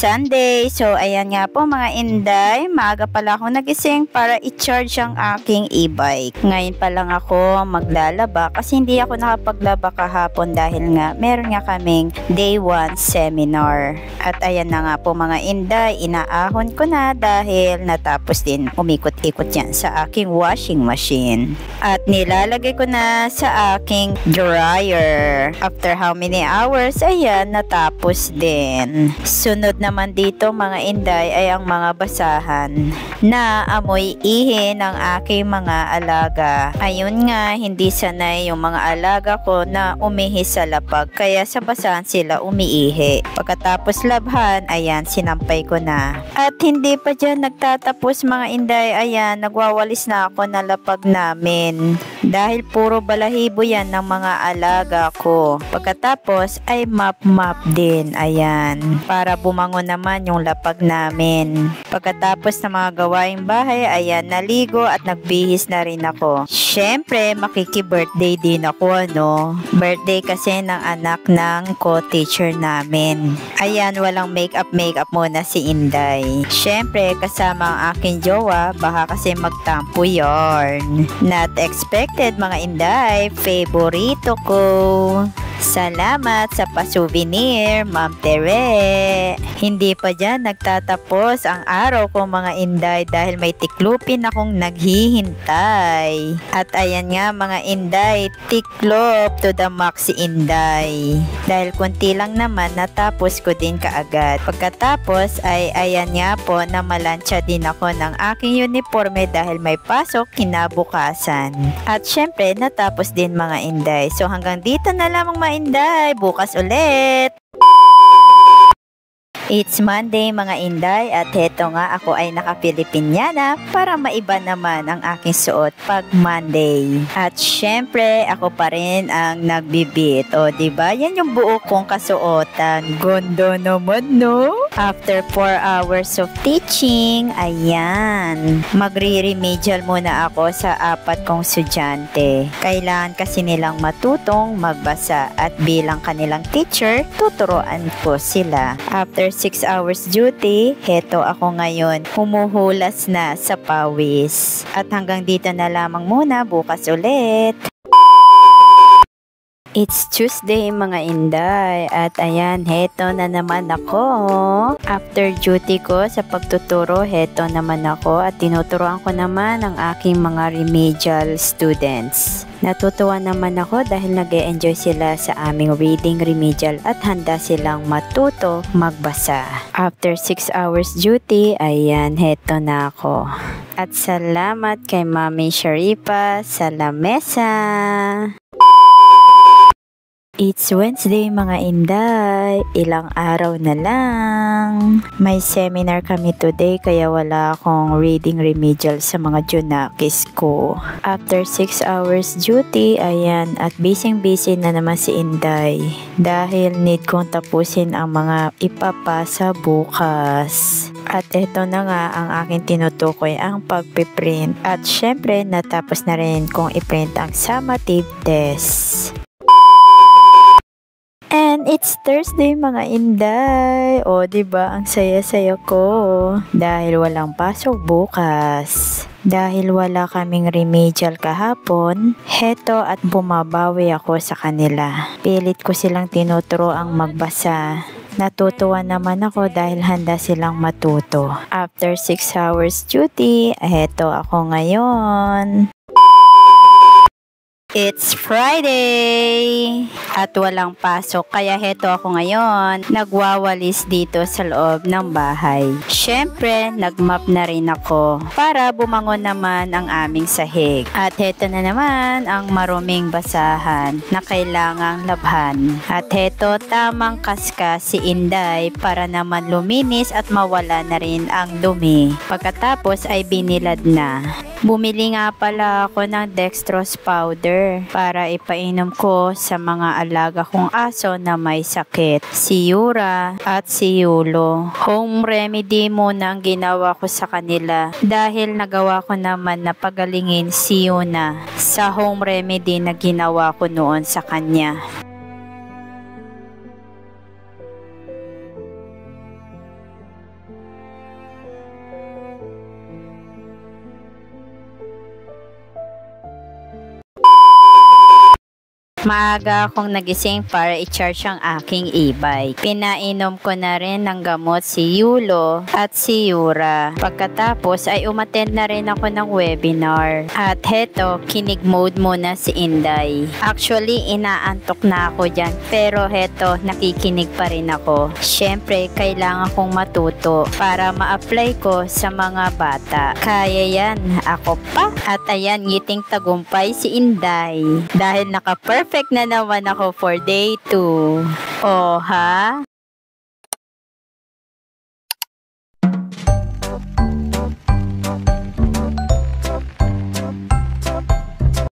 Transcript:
Sunday. So, ayan nga po mga inday, maaga pala ako nagising para i-charge ang aking e-bike. Ngayon pa lang ako maglalaba kasi hindi ako nakapaglaba kahapon dahil nga meron nga kaming day 1 seminar. At ayan na nga po mga inday, inaahon ko na dahil natapos din umikot-ikot yan sa aking washing machine. At nilalagay ko na sa aking dryer. After how many hours, ayan, natapos din. Sunod naman dito mga inday ay ang mga basahan na amoy ihi ng aking mga alaga. Ayun nga, hindi sanay yung mga alaga ko na umihi sa lapag, kaya sa basahan sila umiihi. Pagkatapos labhan, ayan, sinampay ko na. At hindi pa dyan nagtatapos mga inday, ayan, nagwawalis na ako na lapag namin. Dahil puro balahibo yan ng mga alaga ko. Pagkatapos ay map din, ayan, para bumangon naman yung lapag namin. Pagkatapos ng mga gawaing bahay, ayan, naligo at nagbihis na rin ako. Syempre, makiki-birthday din ako, no? Birthday kasi ng anak ng co-teacher namin. Ayan, walang makeup muna si Inday. Syempre, kasama ang aking jowa, baka kasi magtampo yarn. Not expected mga Inday, favorito ko. Salamat sa pa-souvenir, Ma'am Tere. Hindi pa dyan nagtatapos ang araw ko mga inday dahil may tiklupin akong naghihintay. At ayan nga mga inday, tiklop to the max si Inday. Dahil kunti lang naman natapos ko din kaagad. Pagkatapos ay ayan nga po na malansya din ako ng aking uniforme dahil may pasok kinabukasan. At syempre natapos din mga inday. So hanggang dito na lamang mga inday, bukas ulit. It's Monday mga inday at heto nga ako ay naka-Pilipinyana para maiba naman ang aking suot pag Monday. At syempre ako pa rin ang nagbibit. O diba? Yan yung buo kong kasuotan. Gondo naman no? After 4 hours of teaching, ayan, magre-remedial muna ako sa 4 kong estudyante. Kailangan kasi nilang matutong magbasa at bilang kanilang teacher, tuturuan ko sila. After 6 hours duty, heto ako ngayon, humuhulas na sa pawis. At hanggang dito na lamang muna, bukas ulit. It's Tuesday mga inday at ayan, heto na naman ako. After duty ko sa pagtuturo, heto naman ako at tinuturuan ko naman ang aking mga remedial students. Natutuwa naman ako dahil nag-e-enjoy sila sa aming reading remedial at handa silang matuto magbasa. After 6 hours duty, ayan, heto na ako. At salamat kay Mami Sharifa sa lamesa. It's Wednesday mga inday, ilang araw na lang. May seminar kami today kaya wala akong reading remedial sa mga junakis ko. After 6 hours duty, ayan, at busy na naman si Inday. Dahil need kong tapusin ang mga ipapasa bukas. At ito na nga ang aking tinutukoy, ang pagpiprint. At syempre natapos na rin kong iprint ang summative test. And it's Thursday mga inday. O diba ang saya-saya ko dahil walang pasok bukas. Dahil wala kaming remedial kahapon, heto at bumabawi ako sa kanila. Pilit ko silang tinuturo ang magbasa. Natutuwa naman ako dahil handa silang matuto. After 6 hours duty, heto ako ngayon. It's Friday at walang pasok kaya heto ako ngayon nagwawalis dito sa loob ng bahay. Syempre nagmap na rin ako para bumangon naman ang aming sahig. At heto na naman ang maruming basahan na kailangang labhan. At heto tamang kaska si Inday para naman luminis at mawala na rin ang dumi. Pagkatapos ay binilad na. Bumili nga pala ako ng dextrose powder para ipainom ko sa mga alaga kong aso na may sakit, si Yura at si Yulo. Home remedy muna ang ginawa ko sa kanila dahil nagawa ko naman na pagalingin si Yuna sa home remedy na ginawa ko noon sa kanya. Maaga akong nagising para i-charge ang aking e-bike. Pinainom ko na rin ng gamot si Yulo at si Yura. Pagkatapos ay umattend na rin ako ng webinar. At heto, kinig mode muna si Inday. Actually, inaantok na ako dyan. Pero heto, nakikinig pa rin ako. Siyempre, kailangan kong matuto para ma-apply ko sa mga bata. Kaya yan, ako pa. At ayan, ngiting tagumpay si Inday. Dahil naka-perfect na naman ako for day 2. Oh ha?